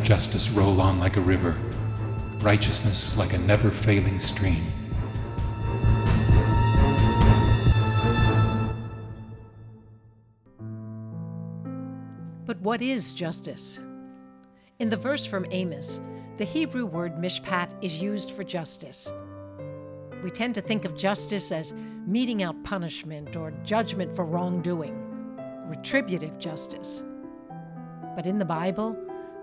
justice roll on like a river, righteousness like a never-failing stream. But what is justice? In the verse from Amos, the Hebrew word mishpat is used for justice. We tend to think of justice as meting out punishment or judgment for wrongdoing, retributive justice. But in the Bible,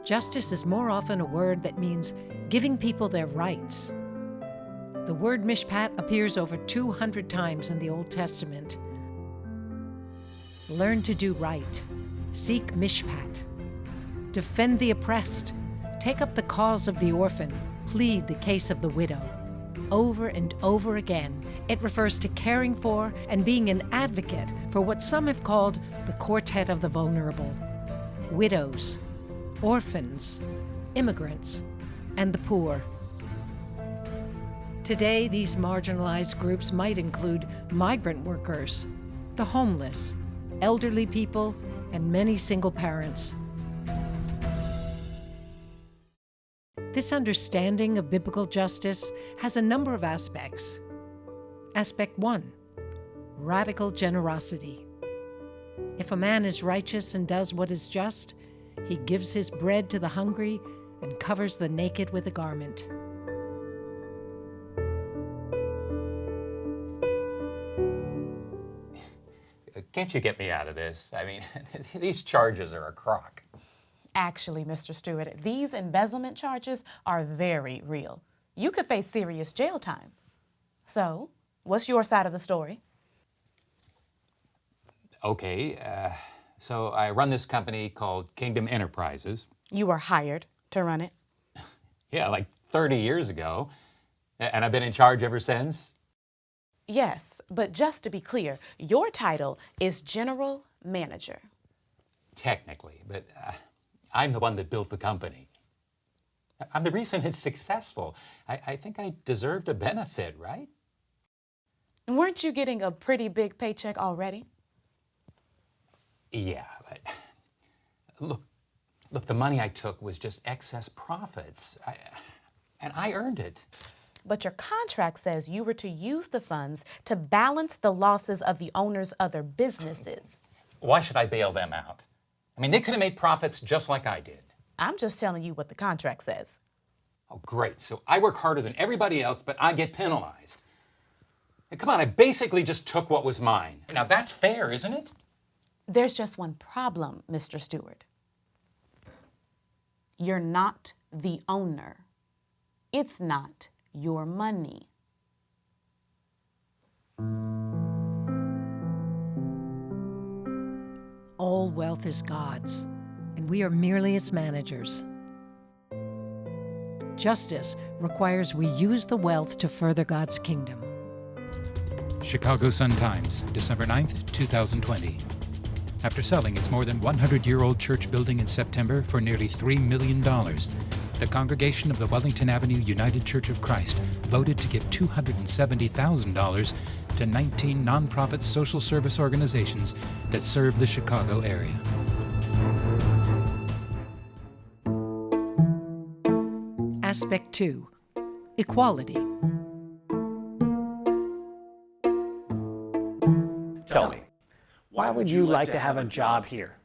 justice is more often a word that means giving people their rights. The word mishpat appears over 200 times in the Old Testament. Learn to do right. Seek mishpat. Defend the oppressed. Take up the cause of the orphan. Plead the case of the widow. Over and over again, it refers to caring for and being an advocate for what some have called the quartet of the vulnerable: widows, orphans, immigrants, and the poor. Today, these marginalized groups might include migrant workers, the homeless, elderly people, and many single parents. This understanding of biblical justice has a number of aspects. Aspect 1, radical generosity. If a man is righteous and does what is just, he gives his bread to the hungry and covers the naked with a garment. Can't you get me out of this? I mean, these charges are a crock. Actually, Mr. Stewart, these embezzlement charges are very real. You could face serious jail time. So, what's your side of the story? Okay, so I run this company called Kingdom Enterprises. You were hired to run it? Yeah, like 30 years ago. And I've been in charge ever since. Yes, but just to be clear, your title is General Manager. Technically, but I'm the one that built the company. I'm the reason it's successful. I think I deserved a benefit, right? Weren't you getting a pretty big paycheck already? Yeah, but look, the money I took was just excess profits, and I earned it. But your contract says you were to use the funds to balance the losses of the owner's other businesses. Why should I bail them out? I mean, they could have made profits just like I did. I'm just telling you what the contract says. Oh, great. So I work harder than everybody else, but I get penalized. Hey, come on, I basically just took what was mine. Now that's fair, isn't it? There's just one problem, Mr. Stewart. You're not the owner. It's not your money. All wealth is God's, and we are merely its managers. Justice requires we use the wealth to further God's kingdom. Chicago Sun-Times, December 9th, 2020. After selling its more than 100-year-old church building in September for nearly $3 million, the congregation of the Wellington Avenue United Church of Christ voted to give $270,000 to 19 nonprofit social service organizations that serve the Chicago area. Aspect 2, equality. Tell me, why would you like to have a job here?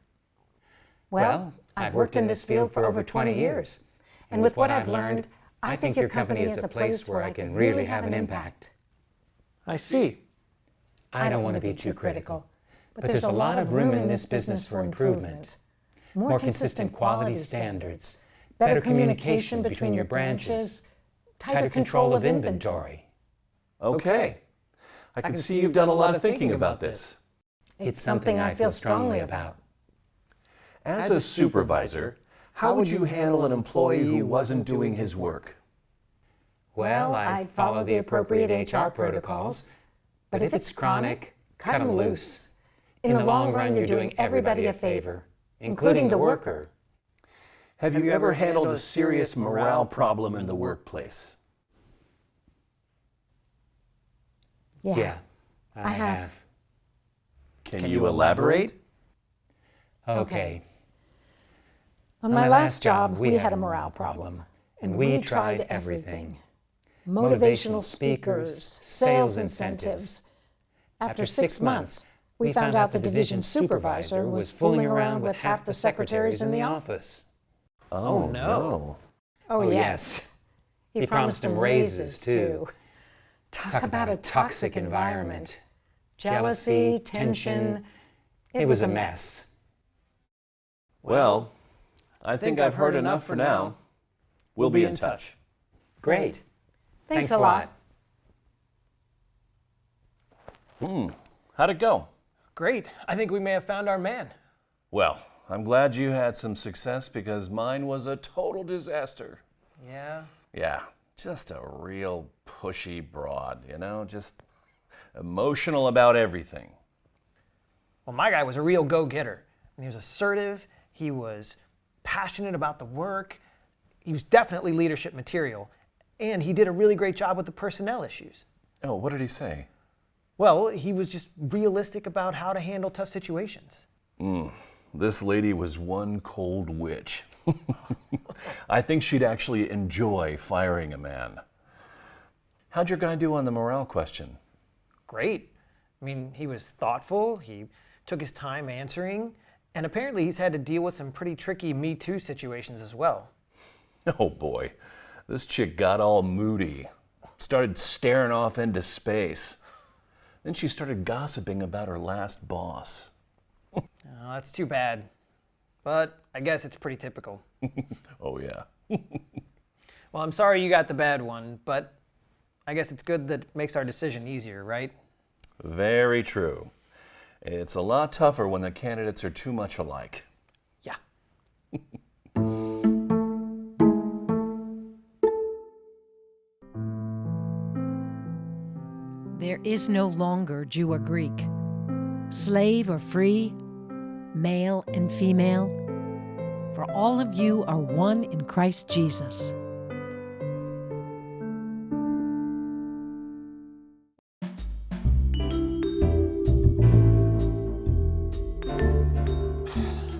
Well, I've worked in this field for over 20 years. And with what I've learned, I think your company is a place where I can really have an impact. I see. I don't want to be too critical, but there's a lot of room in this business for improvement. More consistent quality standards, better communication between your branches, tighter control of inventory. Okay. I can see you've done a lot of thinking about this. It's something I feel strongly about. As a supervisor, how would you handle an employee who wasn't doing his work? Well, I'd follow the appropriate HR protocols, but if it's chronic, cut them loose. In the long run, you're doing everybody a favor, including the worker. Have you ever handled a serious morale problem in the workplace? Yeah, I have. Can you elaborate? Okay. On my last job, we had a morale problem, and we tried everything. Motivational speakers, sales incentives. After 6 months, we found out the division supervisor was fooling around with half the secretaries in the office. Oh, no. Oh, yes. He promised them raises, too. Talk about a toxic environment. Jealousy, tension. It was a mess. Well, I think I've heard enough for now. We'll be in touch. Great. Thanks a lot. How'd it go? Great. I think we may have found our man. Well, I'm glad you had some success because mine was a total disaster. Yeah? Yeah, just a real pushy broad, just emotional about everything. Well, my guy was a real go-getter. He was assertive, he was passionate about the work, he was definitely leadership material, and he did a really great job with the personnel issues. Oh, what did he say? Well, he was just realistic about how to handle tough situations. This lady was one cold witch. I think she'd actually enjoy firing a man. How'd your guy do on the morale question? Great. I mean, he was thoughtful, he took his time answering, and apparently he's had to deal with some pretty tricky Me Too situations as well. Oh boy, this chick got all moody, started staring off into space. Then she started gossiping about her last boss. Oh, that's too bad. But I guess it's pretty typical. Oh yeah. Well, I'm sorry you got the bad one, but I guess it's good that it makes our decision easier, right? Very true. It's a lot tougher when the candidates are too much alike. Yeah. There is no longer Jew or Greek, slave or free, male and female, for all of you are one in Christ Jesus.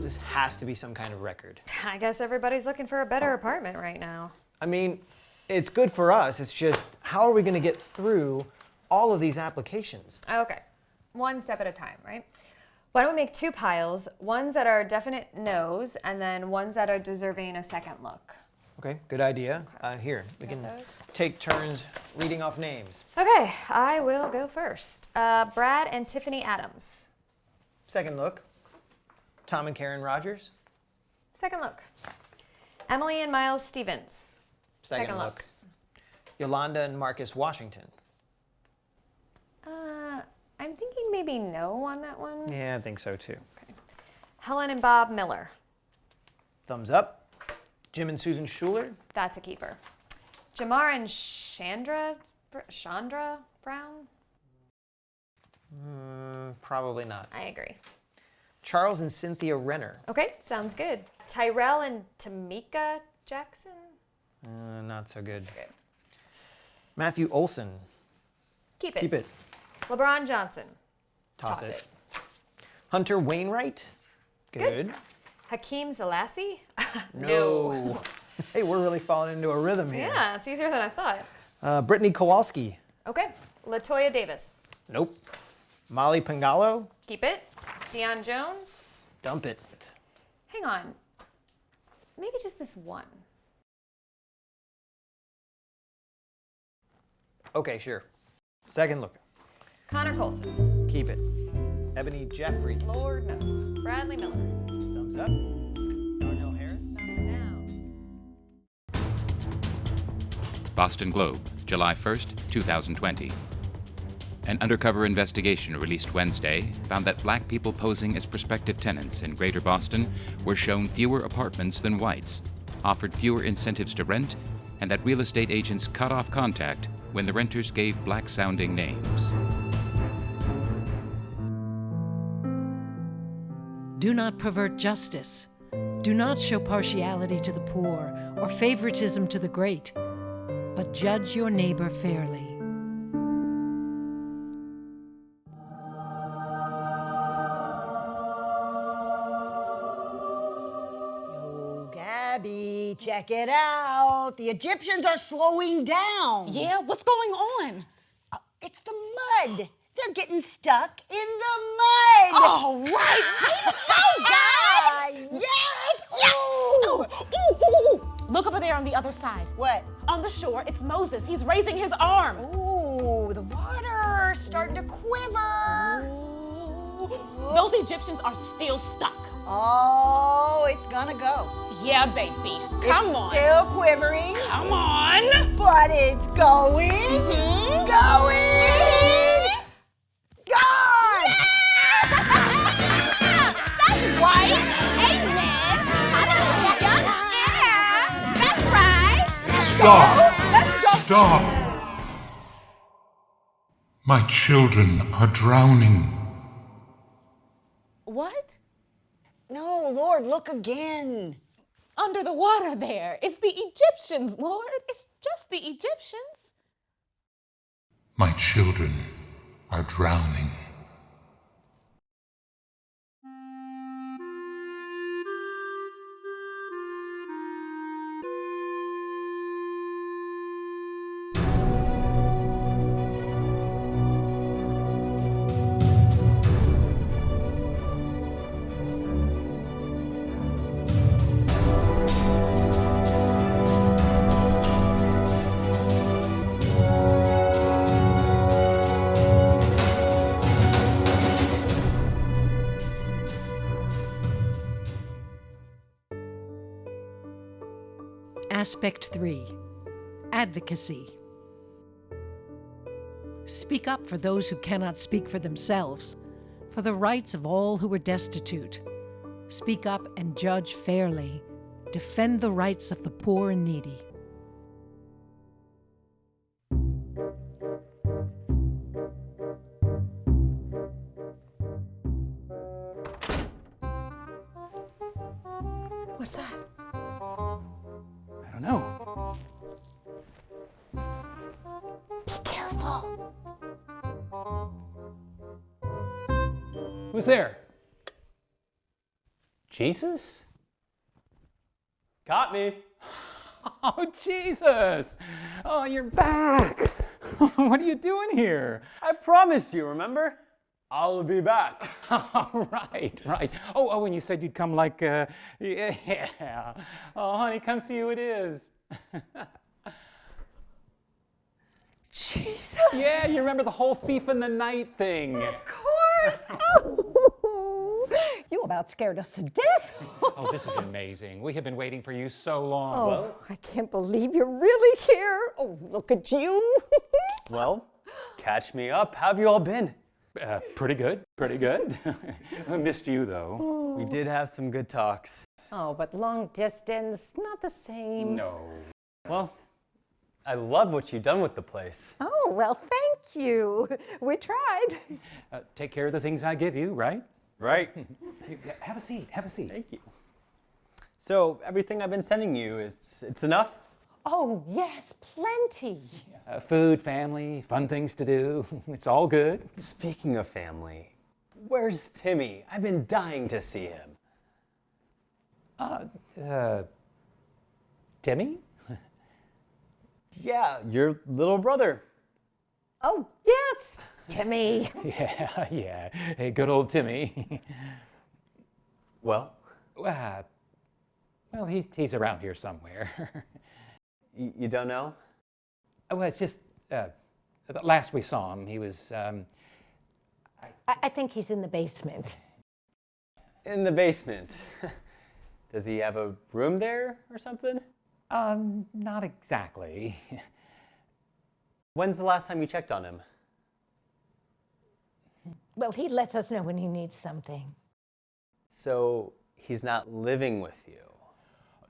This has to be some kind of record. I guess everybody's looking for a better apartment right now. I mean, it's good for us. It's just, how are we going to get through all of these applications? Okay, one step at a time, right? Why don't we make 2 piles, ones that are definite no's, and then ones that are deserving a second look. Okay, good idea. Here, we can those? take turns reading off names. Okay, I will go first. Brad and Tiffany Adams. Second look. Tom and Karen Rogers. Second look. Emily and Miles Stevens. Second look. Yolanda and Marcus Washington. I'm thinking maybe no on that one. Yeah, I think so too. Okay. Helen and Bob Miller. Thumbs up. Jim and Susan Schuler. That's a keeper. Jamar and Chandra Brown. Probably not. I agree. Charles and Cynthia Renner. Okay, sounds good. Tyrell and Tamika Jackson. Not so good. Good. Matthew Olson. Keep it. Keep it. LeBron Johnson. Toss it. Hunter Wainwright. Good. Hakeem Selassie. No. Hey, we're really falling into a rhythm here. Yeah, it's easier than I thought. Brittany Kowalski. Okay. Latoya Davis. Nope. Molly Pangalo. Keep it. Deion Jones. Dump it. Hang on. Maybe just this one. Okay, sure. Second look. Connor Colson. Keep it. Ebony Jeffries. Lord no. Bradley Miller. Thumbs up. Darnell Harris. Thumbs down. Boston Globe, July 1st, 2020. An undercover investigation released Wednesday found that black people posing as prospective tenants in Greater Boston were shown fewer apartments than whites, offered fewer incentives to rent, and that real estate agents cut off contact when the renters gave black-sounding names. Do not pervert justice. Do not show partiality to the poor or favoritism to the great, but judge your neighbor fairly. Yo, Check it out. The Egyptians are slowing down. Yeah, what's going on? It's the mud. They're getting stuck in the mud. All right. Go, guys. Yes. Ooh, ooh, ooh. Look over there on the other side. What? On the shore, it's Moses. He's raising his arm. Ooh, the water's starting to quiver. Ooh. Those Egyptians are still stuck. Oh, it's gonna go. Yeah, baby. Come on. Still quivering. Come on. But it's going. Going. Gone. That's right. Amen. Hallelujah. Yeah. That's right. Stop! Stop! My children are drowning. What? No, Lord, look again. Under the water there. It's the Egyptians, Lord. It's just the Egyptians. My children are drowning. Aspect 3. Advocacy. Speak up for those who cannot speak for themselves, for the rights of all who are destitute. Speak up and judge fairly. Defend the rights of the poor and needy. What's that? I don't know. Be careful. Who's there? Jesus? Got me. Oh, Jesus! Oh, you're back! What are you doing here? I promised you, remember? I'll be back. Right. Oh, and you said you'd come like, yeah. Oh, honey, come see who it is. Jesus! Yeah, you remember the whole thief in the night thing. Of course! Oh. You about scared us to death. Oh, this is amazing. We have been waiting for you so long. Oh, I can't believe you're really here. Oh, look at you. Well, catch me up. How have you all been? Pretty good. I missed you, though. We did have some good talks. Oh, but long distance, not the same. No. Well, I love what you've done with the place. Oh, well, thank you. We tried. Take care of the things I give you, right? Right. Have a seat. Thank you. So, everything I've been sending you, it's enough? Oh, yes, plenty. Food, family, fun things to do. It's all good. Speaking of family, where's Timmy? I've been dying to see him. Timmy? Yeah, your little brother. Oh, yes, Timmy. Yeah. Hey, good old Timmy. Well? Well, he's around here somewhere. You don't know? Well, it's just, last we saw him, he was, I think he's in the basement. In the basement. Does he have a room there or something? Not exactly. When's the last time you checked on him? Well, he lets us know when he needs something. So he's not living with you?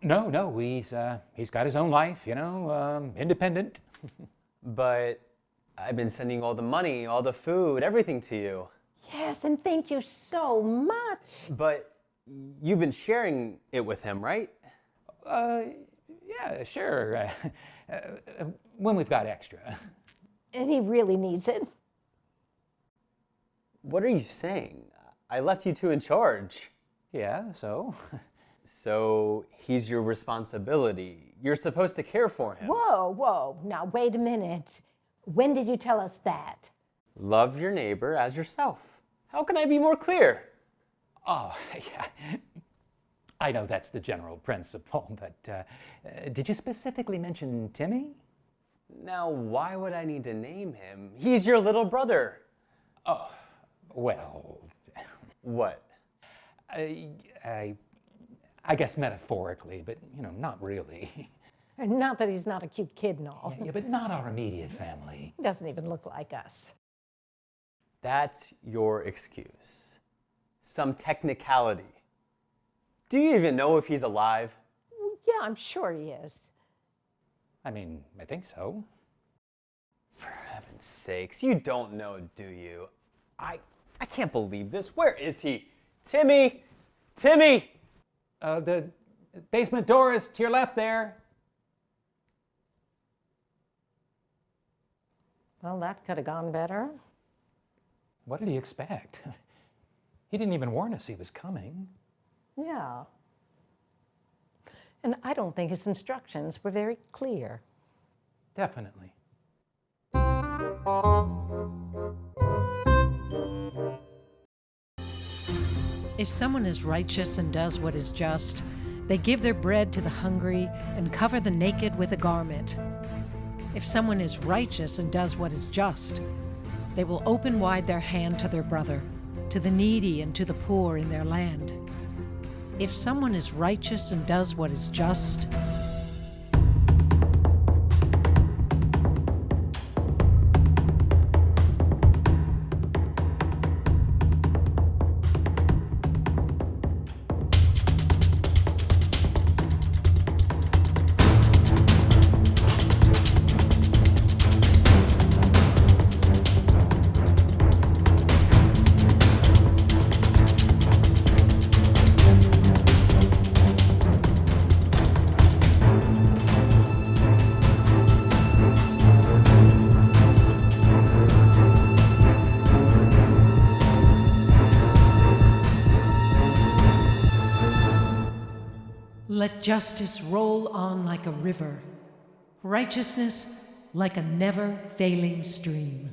No, he's got his own life, independent. But I've been sending all the money, all the food, everything to you. Yes, and thank you so much. But you've been sharing it with him, right? Yeah, sure. When we've got extra. And he really needs it. What are you saying? I left you two in charge. Yeah, so? So he's your responsibility. You're supposed to care for him. Whoa, whoa. Now, wait a minute. When did you tell us that? Love your neighbor as yourself. How can I be more clear? Oh, yeah. I know that's the general principle, but did you specifically mention Timmy? Now, why would I need to name him? He's your little brother. Oh, well... What? I guess metaphorically, but, not really. Not that he's not a cute kid and all. Yeah, but not our immediate family. He doesn't even look like us. That's your excuse. Some technicality. Do you even know if he's alive? Yeah, I'm sure he is. I mean, I think so. For heaven's sakes, you don't know, do you? I can't believe this. Where is he? Timmy! Timmy! The basement door is to your left there. Well, that could have gone better. What did he expect? He didn't even warn us he was coming. Yeah. And I don't think his instructions were very clear. Definitely. If someone is righteous and does what is just, they give their bread to the hungry and cover the naked with a garment. If someone is righteous and does what is just, they will open wide their hand to their brother, to the needy and to the poor in their land. If someone is righteous and does what is just, let justice roll on like a river, righteousness like a never-failing stream.